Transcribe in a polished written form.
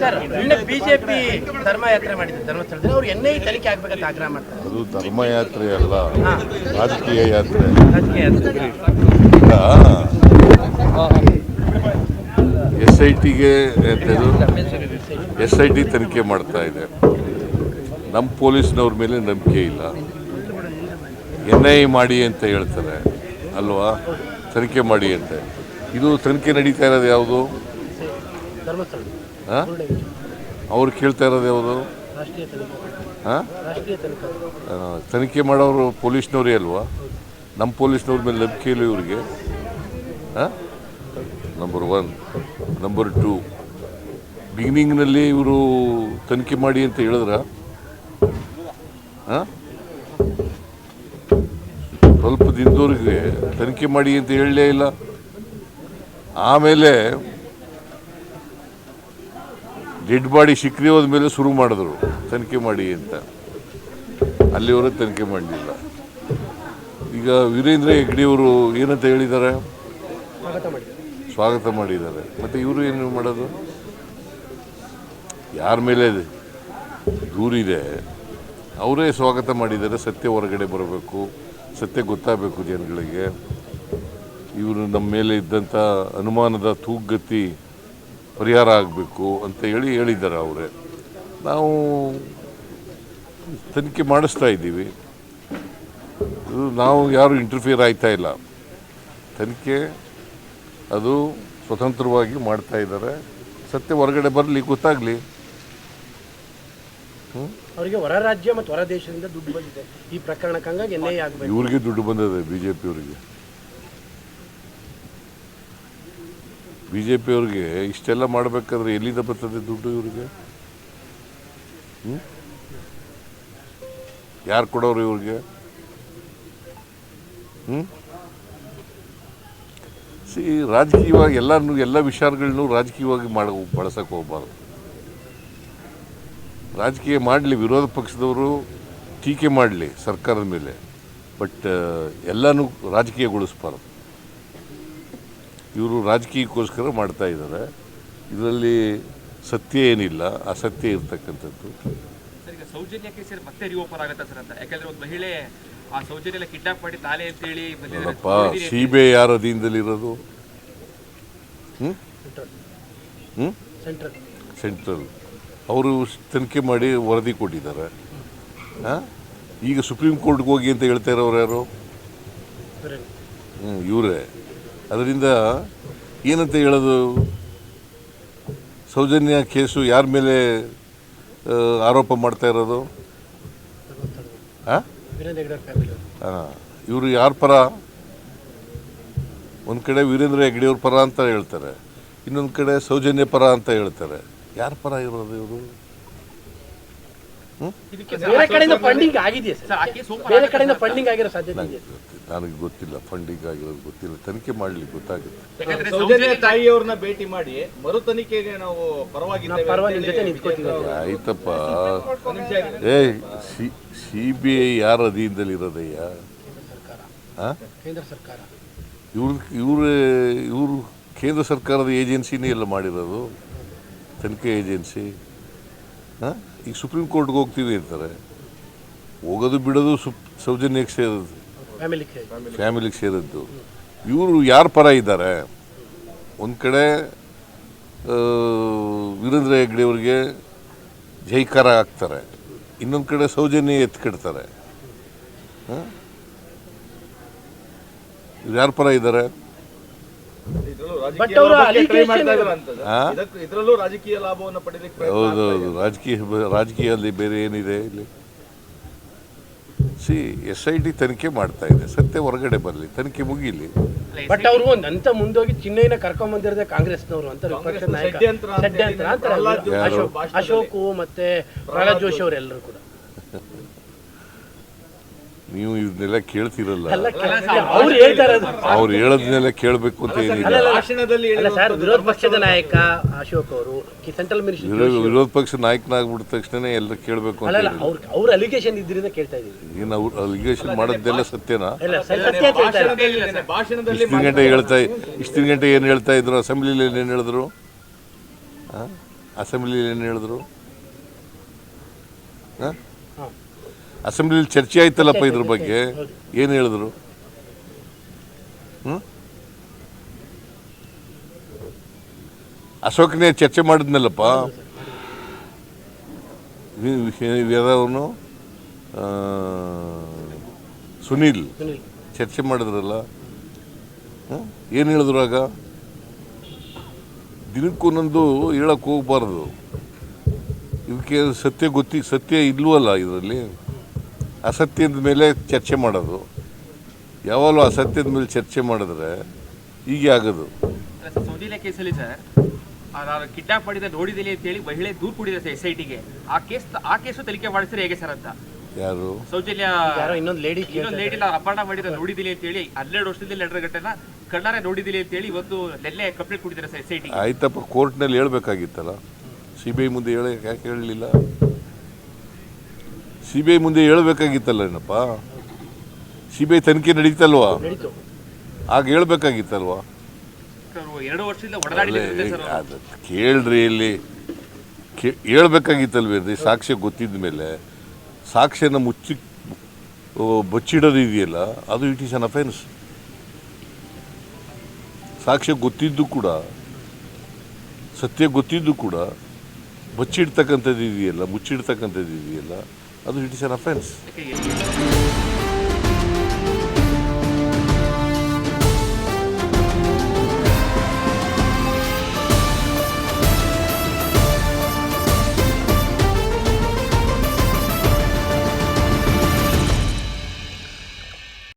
Sir ನಿನ್ನೆ BJP ಧರ್ಮಯಾತ್ರೆ ಮಾಡಿದ್ರು ಧರ್ಮಸ್ಥಳದಲ್ಲಿ ಅವ್ರು ಎನ್ಐ ತನಿಖೆ ಆಗ್ಬೇಕಂತ ಆಗ್ರಹ ಮಾಡ್ತಾರೆ. ಅದು ಧರ್ಮಯಾತ್ರೆ ಅಲ್ಲ, ರಾಜಕೀಯ ಯಾತ್ರೆ. ರಾಜಕೀಯ ಯಾತ್ರೆ SIT ತನಿಖೆ ಮಾಡ್ತಾ ಇದೆ. ನಮ್ಮ ಪೊಲೀಸ್ನವ್ರ ಮೇಲೆ ನಂಬಿಕೆ ಇಲ್ಲ. NIA ಮಾಡಿ ಅಂತ ಹೇಳ್ತಾರೆ ಅಲ್ವಾ, ತನಿಖೆ ಮಾಡಿ ಅಂತ. ಇದು ತನಿಖೆ ನಡೀತಾ ಇರೋದು ಯಾವುದು? ಅವ್ರು ಕೇಳ್ತಾ ಇರೋದು ಯಾವುದು? ತನಿಖೆ ಮಾಡೋರು ಪೊಲೀಸ್ನವರೇ ಅಲ್ವಾ? ನಮ್ಮ ಪೊಲೀಸ್ನವ್ರ ಮೇಲೆ ನಂಬಿಕೆ ಇಲ್ಲ ಇವ್ರಿಗೆ. ನಂಬರ್ 1. ನಂಬರ್ 2, ಬಿಗಿನಿಂಗ್ನಲ್ಲಿ ಇವರು ತನಿಖೆ ಮಾಡಿ ಅಂತ ಹೇಳಿದ್ರ? ಸ್ವಲ್ಪ ದಿನದವರೆಗೆ ತನಿಖೆ ಮಾಡಿ ಅಂತ ಹೇಳಲೇ ಇಲ್ಲ. ಆಮೇಲೆ ಡೆಡ್ ಬಾಡಿ ಸಿಕ್ಕದೆ ಹೋದ ಮೇಲೆ ಶುರು ಮಾಡಿದ್ರು ತನಿಖೆ ಮಾಡಿ ಅಂತ. ಅಲ್ಲಿವರೆಗೆ ತನಿಖೆ ಮಾಡಲಿಲ್ಲ. ಈಗ ವೀರೇಂದ್ರ ಹೆಗ್ಗಡೆಯವರು ಏನಂತ ಹೇಳಿದ್ದಾರೆ? ಸ್ವಾಗತ ಮಾಡಿದ್ದಾರೆ. ಮತ್ತು ಇವರು ಏನು ಮಾಡೋದು? ಯಾರ ಮೇಲೆ ದೂರಿದೆ ಅವರೇ ಸ್ವಾಗತ ಮಾಡಿದ್ದಾರೆ. ಸತ್ಯ ಹೊರಗಡೆ ಬರಬೇಕು, ಸತ್ಯ ಗೊತ್ತಾಗಬೇಕು ಜನಗಳಿಗೆ. ಇವರು ನಮ್ಮ ಮೇಲೆ ಇದ್ದಂಥ ಅನುಮಾನದ ತೂಗುಗತಿ ಪರಿಹಾರ ಆಗಬೇಕು ಅಂತ ಹೇಳಿದ್ದಾರೆ ಅವರೇ. ನಾವು ತನಿಖೆ ಮಾಡಿಸ್ತಾ ಇದ್ದೀವಿ. ನಾವು ಯಾರು ಇಂಟರ್ಫಿಯರ್ ಆಯ್ತಾ ಇಲ್ಲ. ತನಿಖೆ ಅದು ಸ್ವತಂತ್ರವಾಗಿ ಮಾಡ್ತಾ ಇದ್ದಾರೆ. ಸತ್ಯ ಹೊರಗಡೆ ಬರಲಿ, ಗೊತ್ತಾಗಲಿ. ಅವರಿಗೆ ಹೊರ ರಾಜ್ಯ ಮತ್ತು ಹೊರ ದೇಶದಿಂದ ದುಡ್ಡು ಬಂದಿದೆ ಈ ಪ್ರಕರಣಕ್ಕೆ, ಹಂಗಾಗಿ NIA ಆಗಬೇಕು. ಇವ್ರಿಗೆ ದುಡ್ಡು ಬಂದಿದೆ ಬಿಜೆಪಿಯವರಿಗೆ. ಬಿಜೆಪಿಯವ್ರಿಗೆ ಇಷ್ಟೆಲ್ಲ ಮಾಡಬೇಕಾದ್ರೆ ಎಲ್ಲಿಂದ ಬರ್ತದೆ ದುಡ್ಡು ಇವ್ರಿಗೆ? ಯಾರು ಕೊಡೋರು ಇವ್ರಿಗೆ? ರಾಜಕೀಯವಾಗಿ ಎಲ್ಲ ವಿಚಾರಗಳನ್ನೂ ರಾಜಕೀಯವಾಗಿ ಬಳಸಕ್ಕೆ ಹೋಗ್ಬಾರ್ದು. ರಾಜಕೀಯ ಮಾಡಲಿ, ವಿರೋಧ ಪಕ್ಷದವರು ಟೀಕೆ ಮಾಡಲಿ ಸರ್ಕಾರದ ಮೇಲೆ, ಬಟ್ ಎಲ್ಲನೂ ರಾಜಕೀಯಗೊಳಿಸ್ಬಾರ್ದು. ಇವರು ರಾಜಕೀಯಕ್ಕೋಸ್ಕರ ಮಾಡ್ತಾ ಇದ್ದಾರೆ. ಇದರಲ್ಲಿ ಸತ್ಯ ಏನಿಲ್ಲ, ಅಸತ್ಯ ಇರ್ತಕ್ಕಂಥದ್ದು. ಸೌಜನ್ಯ ಕೇಸ್ ಮತ್ತೆ ರಿಓಪನ್ ಆಗುತ್ತೆ ಸರ್ ಅಂತ, ಯಾಕಂದ್ರೆ ಒಂದು ಮಹಿಳೆ ಆ ಸೌಜನ್ಯ ಕಿಡ್ನಾಪ್ ಮಾಡಿ ತಾಲೆ ಅಂತ ಹೇಳಿ CBI ಯಾರ ಅಧೀನದಲ್ಲಿರೋದು? ಸೆಂಟ್ರಲ್. ಅವರು ತನಿಖೆ ಮಾಡಿ ವರದಿ ಕೊಟ್ಟಿದ್ದಾರೆ. ಈಗ ಸುಪ್ರೀಂ ಕೋರ್ಟ್ಗೆ ಹೋಗಿ ಅಂತ ಹೇಳ್ತಾ ಇರೋರು ಯಾರು? ಇವರೇ. ಅದರಿಂದ ಏನಂತ ಹೇಳೋದು? ಸೌಜನ್ಯ ಕೇಸು ಯಾರ ಮೇಲೆ ಆರೋಪ ಮಾಡ್ತಾ ಇರೋದು? ಇವರು ಯಾರ ಪರ? ಒಂದು ಕಡೆ ವೀರೇಂದ್ರ ಹೆಗ್ಗಡೆಯವ್ರ ಪರ ಅಂತ ಹೇಳ್ತಾರೆ, ಇನ್ನೊಂದು ಕಡೆ ಸೌಜನ್ಯ ಪರ ಅಂತ ಹೇಳ್ತಾರೆ. ಯಾರ ಪರ ಇರೋದು ಇವರು? ನನಗೆ ಗೊತ್ತಿಲ್ಲ, ಫಂಡಿಂಗ್ ಆಗಿರೋದು ಗೊತ್ತಿಲ್ಲ. ತನಿಖೆ ಮಾಡಲಿ, ಗೊತ್ತಾಗುತ್ತೆ. ಸೌಜನ್ಯ ತಾಯಿಯವ್ರನ್ನ ಭೇಟಿ ಮಾಡಿ ಮರು ತನಿಖೆಗೆ ನಾವು ಆಯ್ತಪ್ಪ. CBI ಯಾರ ಅಧೀನದಲ್ಲಿ ಇರೋದಯ್ಯ? ಇವರು ಕೇಂದ್ರ ಸರ್ಕಾರದ ಏಜೆನ್ಸಿನೇ ಎಲ್ಲ ಮಾಡಿರೋದು, ತನಿಖೆ ಏಜೆನ್ಸಿ. ಈಗ ಸುಪ್ರೀಂ ಕೋರ್ಟ್ಗೆ ಹೋಗ್ತೀವಿ ಅಂತಾರೆ. ಹೋಗೋದು ಬಿಡೋದು ಸೌಜನ್ಯಕ್ಕೆ ಸೇರೋದು, ಫ್ಯಾಮಿಲಿಗೆ ಸೇರಿದ್ದು. ಇವರು ಯಾರ ಪರ ಇದ್ದಾರೆ? ಒಂದು ಕಡೆ ವೀರೇಂದ್ರ ಹೆಗ್ಗಡೆಯವ್ರಿಗೆ ಜೈಕಾರ ಹಾಕ್ತಾರೆ, ಇನ್ನೊಂದು ಕಡೆ ಸೌಜನ್ಯ ಎತ್ಕಿಡ್ತಾರೆ. ಇವ್ರು ಯಾರ ಪರ ಇದ್ದಾರೆ? ರಾಜಕೀಯ ಲಾಭವನ್ನು ಪಡೆಯಲಿಕ್ಕೆ. ಹೌದೌದು, ರಾಜಕೀಯದಲ್ಲಿ ಬೇರೆ ಏನಿದೆ ಇಲ್ಲಿ? SIT ತನಿಖೆ ಮಾಡ್ತಾ ಇದೆ. ಸತ್ಯ ಹೊರಗಡೆ ಬರಲಿ, ತನಿಖೆ ಮುಗಿಲಿ. ಬಟ್ ಅವರು ಒಂದು ಹಂತ ಮುಂದೋಗಿ ಚಿನ್ನಯ್ಯನ ಕರ್ಕೊಂಡ್ ಬಂದಿರೋದೇ ಕಾಂಗ್ರೆಸ್ನವರು ಅಂತ ವಿಪಕ್ಷ ನಾಯಕ ಅಶೋಕ್ ಮತ್ತೆ ಪ್ರಹ್ಲಾದ್ ಜೋಶಿ ಅವರೆಲ್ಲರೂ ಕೂಡ. ನೀವು ಇದನ್ನೆಲ್ಲ ಕೇಳ್ತಿರಲ್ಲ, ಅವ್ರು ಹೇಳ್ತಾರೆ, ಅವ್ರು ಹೇಳೋದನ್ನೆಲ್ಲ ಕೇಳಬೇಕು ಅಂತ ಏನಿಲ್ಲ. ವಿರೋಧ ಪಕ್ಷದ ನಾಯಕ ಅಶೋಕ್ ಅವರು ಸೆಂಟ್ರಲ್ ಮಿನಿಸ್ಟರ್, ವಿರೋಧ ಪಕ್ಷ ನಾಯಕನಾಗ್ಬಿಟ್ಟ ತಕ್ಷಣ ಎಲ್ಲ ಕೇಳಬೇಕು ಅಂತ ಅವ್ರ ಅಲಿಗೇಷನ್ ಇದ್ರಿಂದ ಕೇಳ್ತಾ ಇದೀವಿ. ಏನು ಅವ್ರು ಅಲಿಗೇಷನ್ ಮಾಡೋದೆಲ್ಲ ಸತ್ಯನಾ? ಭಾಷಣದಲ್ಲಿ ಇಷ್ಟಿನ ಗಂಟೆ ಏನು ಹೇಳ್ತಾ ಇದ್ರು ಅಸೆಂಬ್ಲಿಲಿ? ಏನು ಹೇಳಿದ್ರು? ಅಸೆಂಬ್ಲಿಲಿ ಏನು ಹೇಳಿದ್ರು? ಅಸೆಂಬ್ಲಿಲಿ ಚರ್ಚೆ ಆಯ್ತಲ್ಲಪ್ಪ ಇದ್ರ ಬಗ್ಗೆ, ಏನು ಹೇಳಿದ್ರು? ಅಶೋಕ್ನೇ ಚರ್ಚೆ ಮಾಡಿದ್ನಲ್ಲಪ್ಪ, ಯಾರವನು ಸುನೀಲ್ ಚರ್ಚೆ ಮಾಡಿದ್ರಲ್ಲ, ಏನು ಹೇಳಿದ್ರು ಆಗ? ದಿನಕ್ಕೊಂದೊಂದು ಹೇಳಕ್ಕೆ ಹೋಗ್ಬಾರ್ದು. ಇದಕ್ಕೆ ಸತ್ಯ ಇಲ್ವಲ್ಲ ಇದರಲ್ಲಿ. ಅಸತ್ಯದ ಮೇಲೆ ಚರ್ಚೆ ಮಾಡೋದು, ಯಾವಾಗಲೂ ಅಸತ್ಯದ ಮೇಲೆ ಚರ್ಚೆ ಮಾಡಿದ್ರೆ ಹೀಗೆ ಆಗೋದು. ಸೌಜನ್ಯ ಕೇಸಲ್ಲಿ ಸರ್ ಕಿಡ್ನಾಪ್ ಮಾಡಿದ ನೋಡಿದಿಲ್ಲ ಅಂತೇಳಿ ಮಹಿಳೆ ದೂರು ಕೊಟ್ಟಿದ್ದಾರೆ SITಗೆ. ಆ ಕೇಸು ತನಿಖೆ ಮಾಡಿಸಿದ್ರೆ ಹೇಗೆ ಸರ್ ಅಂತ? ಯಾರು? ಸೌಜನ್ಯ ಇನ್ನೊಂದು ಲೇಡಿ ಅಪಹರಣ ಮಾಡಿದ ನೋಡಿದಿಲ್ಲ ಅಂತೇಳಿ 12 ವರ್ಷದಲ್ಲಿ 2 ಗಂಟೆನ ಕಣ್ಣಾರೆ ನೋಡಿದಿಲ್ಲ ಅಂತೇಳಿ ಇವತ್ತು ನೆನ್ನೆ ಕಂಪ್ಲೇಂಟ್ ಕೊಟ್ಟಿದ್ದಾರೆ ಸರ್ SIT. ಆಯ್ತಪ್ಪ, ಕೋರ್ಟ್ನಲ್ಲಿ ಹೇಳ್ಬೇಕಾಗಿತ್ತಲ್ಲ. CBI ಮುಂದೆ ಯಾಕೆ ಹೇಳಲಿಲ್ಲ? CBI ಮುಂದೆ ಹೇಳ್ಬೇಕಾಗಿತ್ತಲ್ಲ ಏನಪ್ಪ. CBI ತನಿಖೆ ನಡೀತಲ್ವಾ, ಆಗ ಹೇಳ್ಬೇಕಾಗಿತ್ತಲ್ವಾ? 2 ವರ್ಷದಿಂದ ಒಡನಾಡಿದ್ದಾರೆ ಸರ್. ಅದು ಕೇಳ್ರಿ, ಇಲ್ಲಿ ಹೇಳ್ಬೇಕಾಗಿತ್ತಲ್ವೇನ್ರಿ? ಸಾಕ್ಷ್ಯ ಗೊತ್ತಿದ್ದ ಮೇಲೆ ಸಾಕ್ಷ್ಯನ ಬಚ್ಚಿಡೋದು ಇದೆಯಲ್ಲ, ಅದು ಇಟ್ ಈಸ್ ಅನ್ ಅಫೆನ್ಸ್. ಸಾಕ್ಷ್ಯ ಗೊತ್ತಿದ್ದು ಕೂಡ, ಸತ್ಯ ಗೊತ್ತಿದ್ದು ಕೂಡ ಬಚ್ಚಿಡ್ತಕ್ಕಂಥದ್ದು ಇದೆಯಲ್ಲ, ಮುಚ್ಚಿಡ್ತಕ್ಕಂಥದ್ದು ಇದೆಯಲ್ಲ, ಅದು ಇಟ್ ಈಸ್ ಅನ್ ಅಫೆನ್ಸ್.